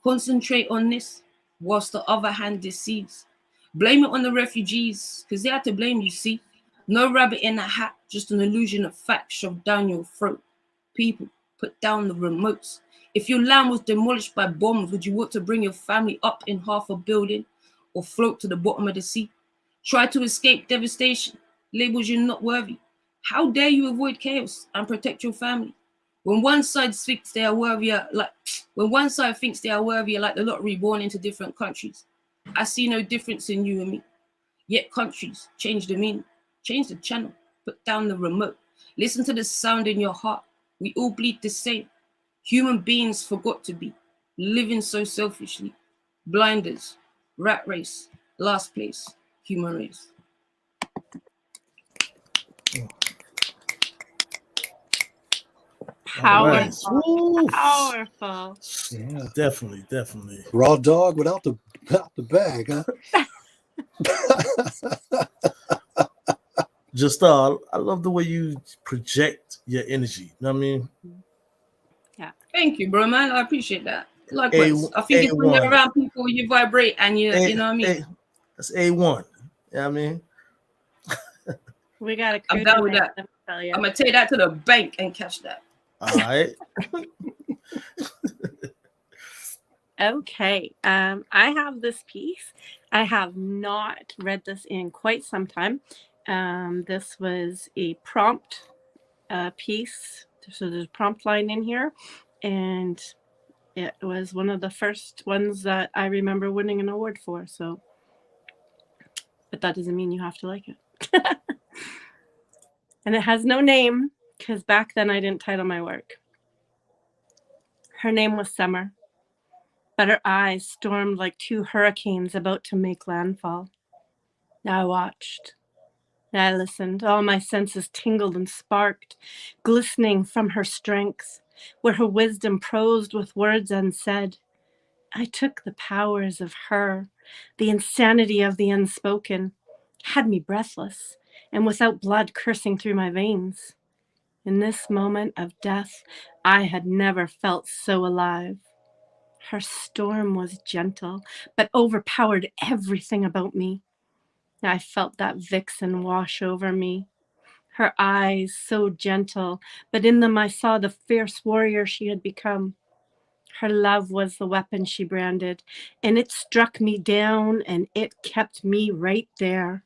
Concentrate on this, whilst the other hand deceives. Blame it on the refugees, because they had to blame, you see. No rabbit in a hat, just an illusion of fact shoved down your throat. People, put down the remotes. If your land was demolished by bombs, would you want to bring your family up in half a building or float to the bottom of the sea? Try to escape devastation, labels you not worthy. How dare you avoid chaos and protect your family? When one side thinks they are worthier, like the lot reborn into different countries, I see no difference in you and me. Yet countries change the meaning, change the channel, put down the remote. Listen to the sound in your heart. We all bleed the same. Human beings forgot to be, living so selfishly. Blinders, rat race, last place, human race. Powerful. Woo. Powerful. Yeah. Definitely. Raw dog without the bag, huh? Just I love the way you project your energy. You know what I mean? Thank you, bro, man. I appreciate that. Likewise. I think it's when you're around people, you vibrate and you know what I mean? That's A1. You know what I mean? We got a I'm down with that. I'm going to take that to the bank and cash that. All right. Okay. I have this piece. I have not read this in quite some time. This was a prompt piece. So there's a prompt line in here. And it was one of the first ones that I remember winning an award for. So, but that doesn't mean you have to like it. And it has no name because back then I didn't title my work. Her name was Summer, but her eyes stormed like two hurricanes about to make landfall. I watched. I listened. All my senses tingled and sparked, glistening from her strengths, where her wisdom prosed with words unsaid. I took the powers of her, the insanity of the unspoken, had me breathless and without blood coursing through my veins. In this moment of death, I had never felt so alive. Her storm was gentle, but overpowered everything about me. I felt that vixen wash over me. Her eyes so gentle, but in them I saw the fierce warrior she had become. Her love was the weapon she branded, and it struck me down, and it kept me right there.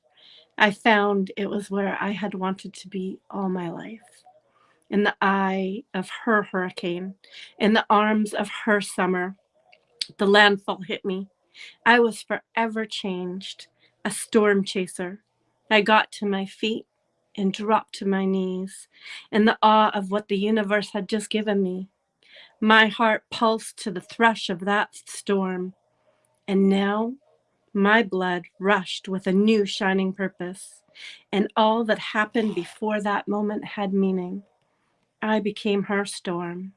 I found it was where I had wanted to be all my life. In the eye of her hurricane, in the arms of her summer, the landfall hit me. I was forever changed, a storm chaser. I got to my feet and dropped to my knees in the awe of what the universe had just given me. My heart pulsed to the thrush of that storm, and now my blood rushed with a new shining purpose, and all that happened before that moment had meaning. I became her storm,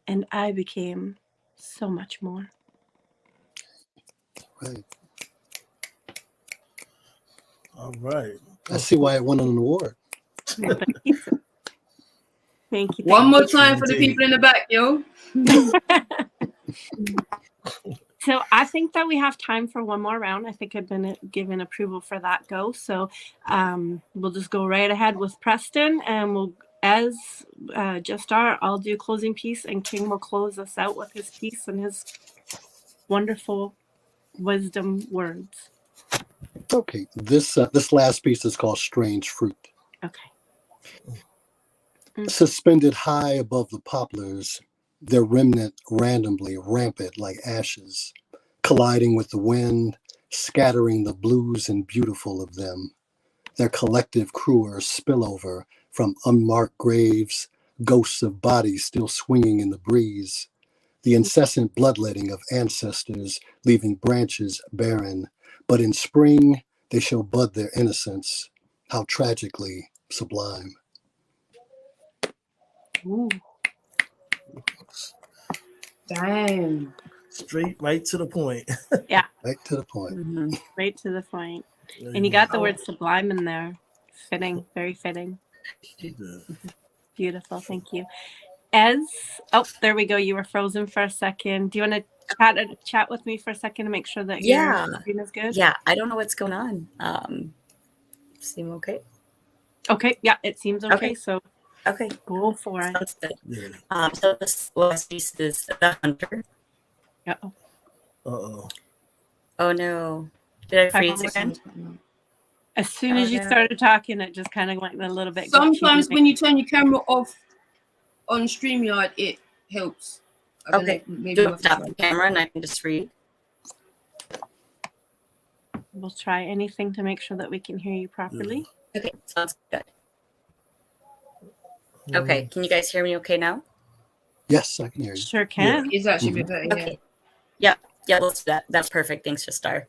and I became so much more. Right. All right. I see why it won an award. Thank you. One more time for the people in the back, yo. So I think that we have time for one more round. I think I've been given approval for that go. So we'll just go right ahead with Preston, and we'll, as I'll do a closing piece, and King will close us out with his piece and his wonderful wisdom words. Okay, this last piece is called Strange Fruit. Okay. Suspended high above the poplars, their remnant randomly rampant like ashes, colliding with the wind, scattering the blues and beautiful of them. Their collective crewers spillover from unmarked graves, ghosts of bodies still swinging in the breeze. The incessant bloodletting of ancestors leaving branches barren, but in spring they shall bud their innocence. How tragically sublime. Ooh. Damn. Straight right to the point. Yeah, Right to the point. Mm-hmm. right to the point. And you got the word sublime in there. Fitting, very fitting. Yeah. Beautiful, thank you. There we go. You were frozen for a second. Do you want to chat with me for a second to make sure that your screen is good? Yeah, I don't know what's going on. Seem okay? Okay, yeah, it seems okay. Okay. So Okay, go for it. sounds good. Yeah. So this last piece is the hunter. Uh-oh. Uh-oh. Oh no, did I freeze Probably. again? As soon as you started talking, it just kind of went a little bit. Sometimes when you turn your camera off on StreamYard, it helps. Okay, maybe do stop the camera and I can just read. We'll try anything to make sure that we can hear you properly. Okay, sounds good. Okay, can you guys hear me okay now? Yes, I can hear you. Sure can. It's actually a bit better, yeah. Okay. Yeah, let's do that. That's perfect. Thanks, Jastar.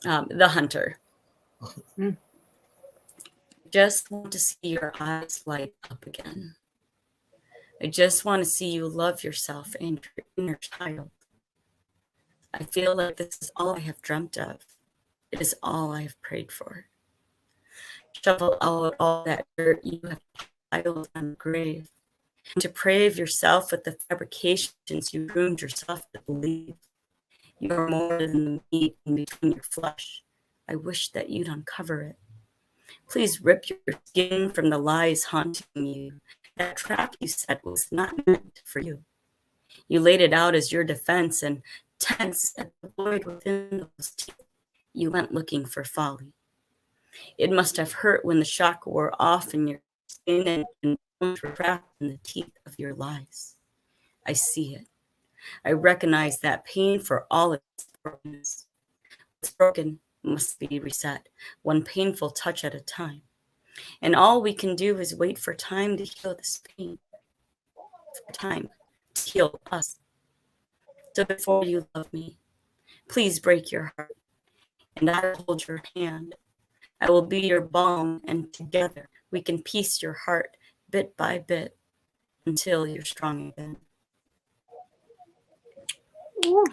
The hunter. Just want to see your eyes light up again. I just want to see you love yourself and your inner child. I feel like this is all I have dreamt of. It is all I have prayed for. Shovel out all that dirt you have piled on the grave, and to brave yourself with the fabrications you groomed yourself to believe. You are more than the meat in between your flesh. I wish that you'd uncover it. Please rip your skin from the lies haunting you. That trap you set was not meant for you. You laid it out as your defense, and tense at the void within those teeth, you went looking for folly. It must have hurt when the shock wore off and your skin and bones were trapped in the teeth of your lies. I see it. I recognize that pain for all its brokenness. What's broken must be reset, one painful touch at a time. And all we can do is wait for time to heal this pain, for time to heal us. So before you love me, please break your heart, and I will hold your hand. I will be your balm, and together we can piece your heart bit by bit until you're strong again. Ooh.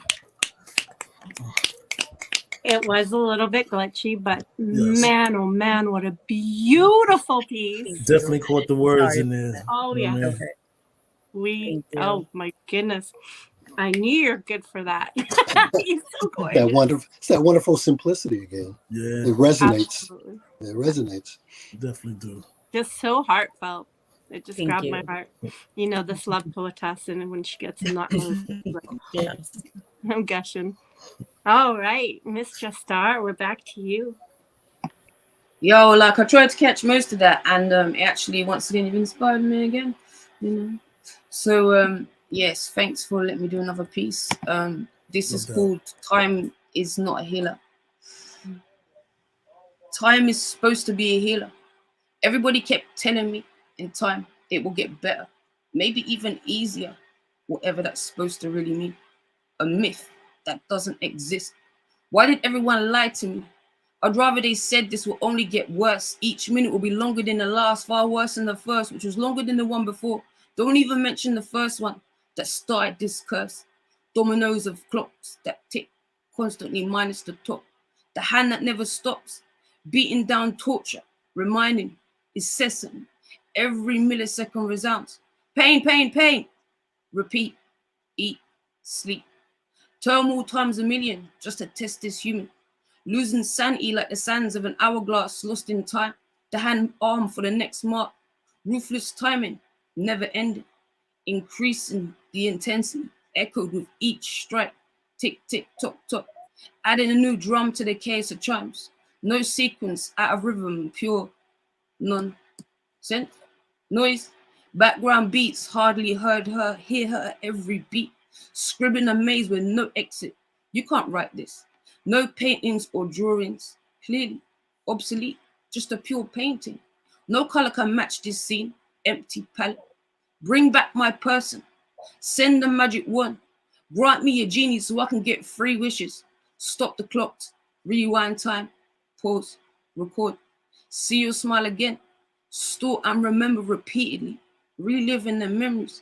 It was a little bit glitchy, but man, oh man, what a beautiful piece. Definitely caught the words in there. Oh, yeah. Okay. Oh, my goodness. I knew you're good for that. You're so gorgeous. It's that wonderful simplicity again. Yeah. It resonates. Absolutely. It resonates. Definitely do. Just so heartfelt. It just Thank grabbed you. my heart. You know, this love poetess, and when she gets in that mood, like, Yes. I'm gushing. All right, Miss Jastar, we're back to you. Yo, like I tried to catch most of that, and it actually once again you've inspired me again, you know. So yes, thanks for letting me do another piece. This is called "Time is Not a Healer." Time is supposed to be a healer. Everybody kept telling me in time it will get better, maybe even easier, whatever that's supposed to really mean. A myth that doesn't exist. Why did everyone lie to me? I'd rather they said this will only get worse. Each minute will be longer than the last, far worse than the first, which was longer than the one before. Don't even mention the first one that started this curse. Dominoes of clocks that tick, constantly minus the top. The hand that never stops, beating down torture, reminding, incessant. Every millisecond resounds. Pain, pain, pain. Repeat, eat, sleep. Turmoil times a million just to test this human. Losing sanity like the sands of an hourglass lost in time. The hand arm for the next mark. Ruthless timing, never ending. Increasing the intensity, echoed with each strike. Tick, tick, tock, tock. Adding a new drum to the chaos of chimes. No sequence, out of rhythm, pure nonsense. Noise, Background beats, hardly hear her at every beat. Scribbling a maze with no exit. You can't write this. No paintings or drawings. Clearly obsolete. Just a pure painting. No color can match this scene. Empty palette. Bring back my person. Send the magic one. Grant me a genie so I can get 3 wishes. Stop the clocks. Rewind time. Pause. Record. See your smile again. Store and remember repeatedly. Reliving the memories.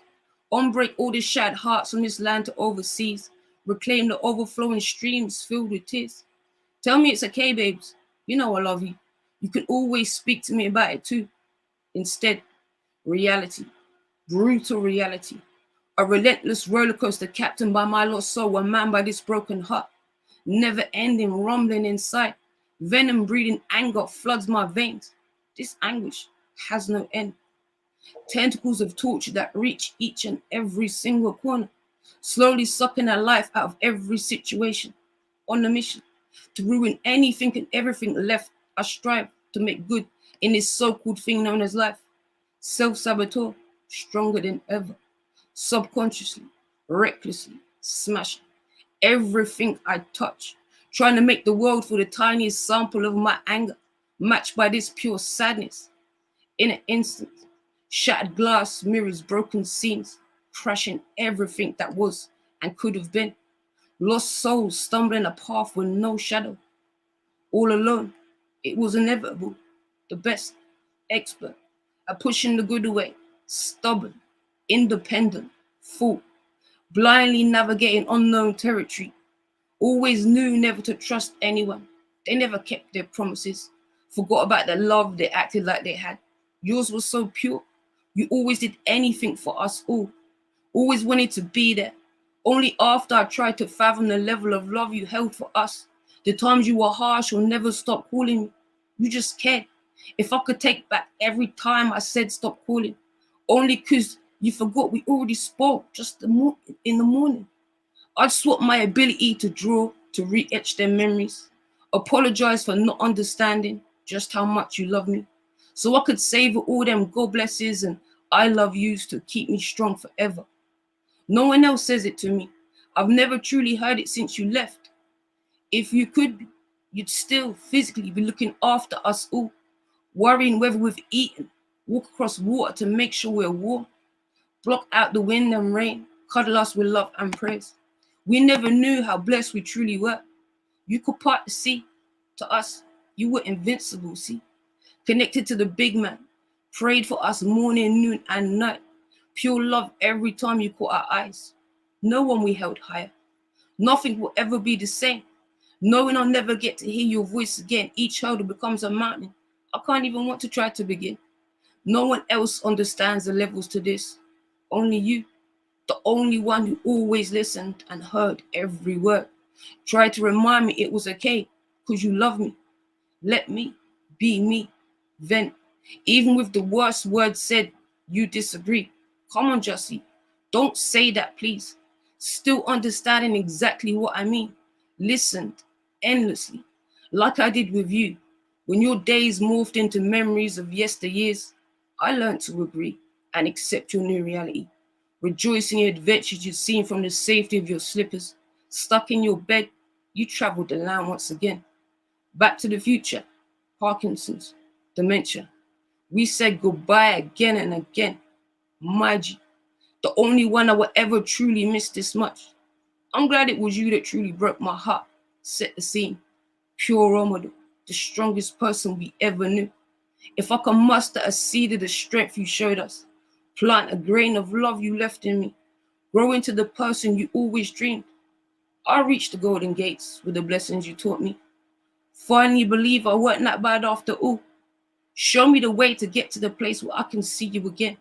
Unbreak all the shattered hearts from this land to overseas. Reclaim the overflowing streams filled with tears. Tell me it's okay, babes. You know I love you. You can always speak to me about it too. Instead, reality. Brutal reality. A relentless roller coaster captained by my lost soul, a man by this broken heart. Never ending, rumbling inside. Venom breeding anger floods my veins. This anguish has no end. Tentacles of torture that reach each and every single corner, slowly sucking a life out of every situation. On a mission to ruin anything and everything left, I strive to make good in this so-called thing known as life. Self-saboteur, stronger than ever. Subconsciously, recklessly, smashing everything I touch, trying to make the world for the tiniest sample of my anger, matched by this pure sadness. In an instant, shattered glass mirrors, broken scenes, crashing everything that was and could have been. Lost souls stumbling a path with no shadow. All alone, it was inevitable. The best, expert at pushing the good away, stubborn, independent, fool, blindly navigating unknown territory. Always knew never to trust anyone. They never kept their promises. Forgot about the love they acted like they had. Yours was so pure. You always did anything for us all. Always wanted to be there. Only after I tried to fathom the level of love you held for us. The times you were harsh or never stopped calling me. You just cared. If I could take back every time I said stop calling. Only because you forgot we already spoke just in the morning. I'd swap my ability to draw, to re-etch their memories. Apologize for not understanding just how much you love me. So I could savor all them God blesses and I love yous to keep me strong forever. No one else says it to me. I've never truly heard it since you left. If you could be, you'd still physically be looking after us all, worrying whether we've eaten, walk across water to make sure we're warm, block out the wind and rain, cuddle us with love and praise. We never knew how blessed we truly were. You could part the sea. To us, you were invincible, see? Connected to the big man, prayed for us morning, noon, and night. Pure love every time you caught our eyes. No one we held higher. Nothing will ever be the same. Knowing I'll never get to hear your voice again, each hurdle becomes a mountain. I can't even want to try to begin. No one else understands the levels to this. Only you, the only one who always listened and heard every word. Tried to remind me it was okay, because you love me. Let me be me. Then, even with the worst words said, you disagree. Come on, Jussie. Don't say that, please. Still understanding exactly what I mean. Listened endlessly, like I did with you. When your days morphed into memories of yesteryears, I learned to agree and accept your new reality. Rejoicing in your adventures you've seen from the safety of your slippers. Stuck in your bed, you traveled the land once again. Back to the future, Parkinson's, dementia. We said goodbye again and again. My G, the only one I would ever truly miss this much. I'm glad it was you that truly broke my heart, set the scene. Pure role model, the strongest person we ever knew. If I can muster a seed of the strength you showed us, plant a grain of love you left in me, grow into the person you always dreamed, I'll reach the golden gates with the blessings you taught me. Finally believe I weren't that bad after all. Show me the way to get to the place where I can see you again.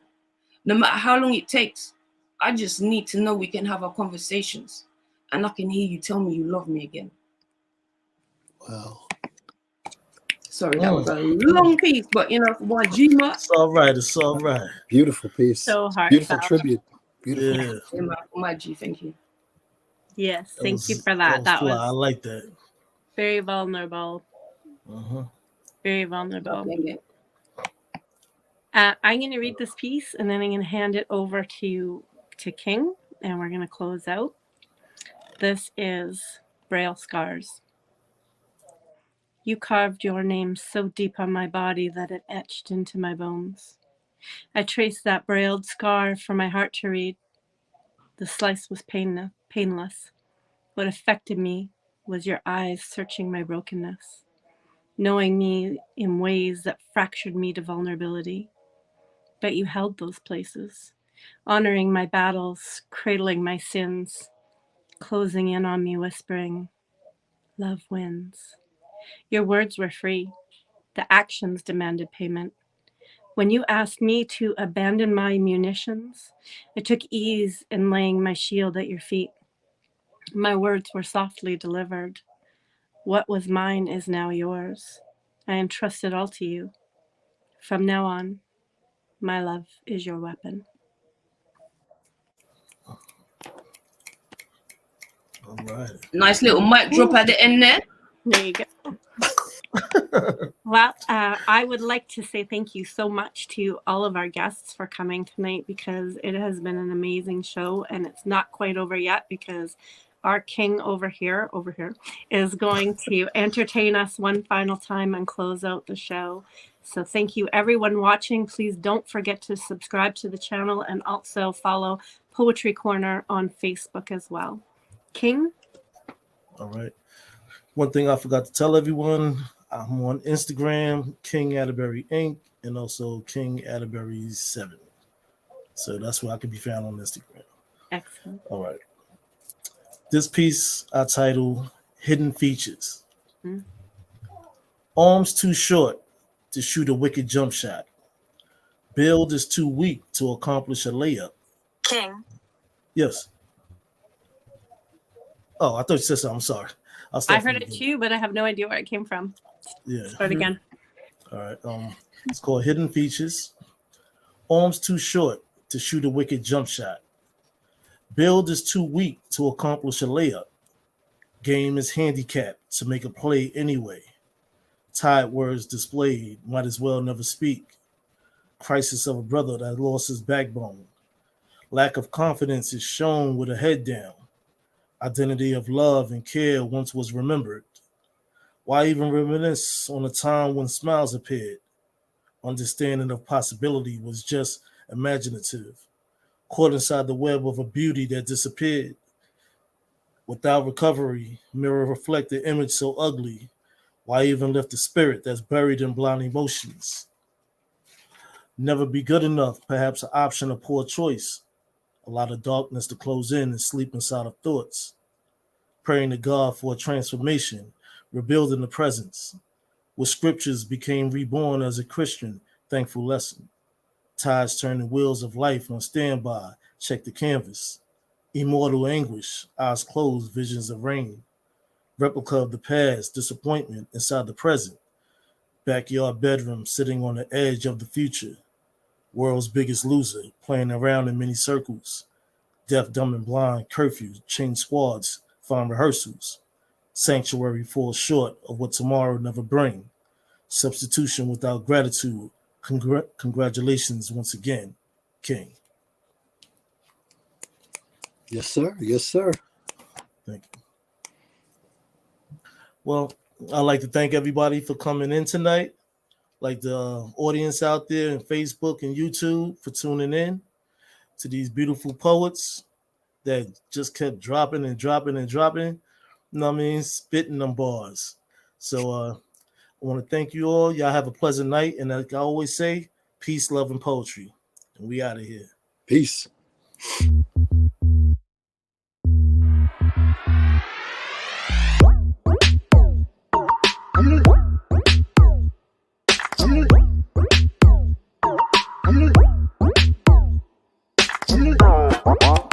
No matter how long it takes, I just need to know we can have our conversations and I can hear you tell me you love me again. Wow. Sorry, that was a long piece, but you know, for my G-Mark. It's all right. It's all right. Beautiful piece. So Beautiful heartfelt. tribute. Beautiful. Yeah. My G, thank you. Yes, That thank you was- for that. That fly. I was like that. very vulnerable. Uh-huh. Very vulnerable. Okay. I'm going to read this piece, and then I'm going to hand it over to King, and we're going to close out. This is Braille Scars. You carved your name so deep on my body that it etched into my bones. I traced that brailled scar for my heart to read. The slice was painless. What affected me was your eyes searching my brokenness, knowing me in ways that fractured me to vulnerability. But you held those places, honoring my battles, cradling my sins, closing in on me, whispering, love wins. Your words were free. The actions demanded payment. When you asked me to abandon my munitions, I took ease in laying my shield at your feet. My words were softly delivered. What was mine is now yours. I entrust it all to you. From now on, my love is your weapon. All right. Nice little mic drop at the end there. There you go. Well, I would like to say thank you so much to all of our guests for coming tonight, because it has been an amazing show, and it's not quite over yet because our king over here is going to entertain us one final time and close out the show. So thank you everyone watching. Please don't forget to subscribe to the channel and also follow Poetry Corner on Facebook as well. King? All right. One thing I forgot to tell everyone, I'm on Instagram, King Atterbury Inc., and also King Atterbury 7. So that's where I can be found on Instagram. Excellent. All right. This piece I title Hidden Features. Arms too short to shoot a wicked jump shot. Build is too weak to accomplish a layup. King. Yes. Oh, I thought you said something. I'm sorry. I heard it too, but I have no idea where it came from. Yeah. Start again. All right. It's called Hidden Features. Arms too short to shoot a wicked jump shot. Build is too weak to accomplish a layup. Game is handicapped to make a play anyway. Tired words displayed, might as well never speak. Crisis of a brother that lost his backbone. Lack of confidence is shown with a head down. Identity of love and care once was remembered. Why even reminisce on a time when smiles appeared? Understanding of possibility was just imaginative. Caught inside the web of a beauty that disappeared. Without recovery, mirror reflect the image so ugly. Why even lift the spirit that's buried in blind emotions? Never be good enough, perhaps an option of poor choice. A lot of darkness to close in and sleep inside of thoughts. Praying to God for a transformation, rebuilding the presence. Where scriptures became reborn as a Christian, thankful lesson. Tides turning wheels of life on standby, check the canvas. Immortal anguish, eyes closed, visions of rain. Replica of the past, disappointment inside the present. Backyard bedroom sitting on the edge of the future. World's biggest loser, playing around in many circles. Deaf, dumb, and blind, curfew, chain squads, find rehearsals. Sanctuary falls short of what tomorrow never bring. Substitution without gratitude. Congratulations once again, King. Yes, sir. Yes, sir. Thank you. Well, I'd like to thank everybody for coming in tonight. Like the audience out there in Facebook and YouTube for tuning in to these beautiful poets that just kept dropping. You know what I mean? Spitting them bars. So I want to thank you all. Y'all have a pleasant night. And like I always say, peace, love, and poetry. And we out of here. Peace. Wow.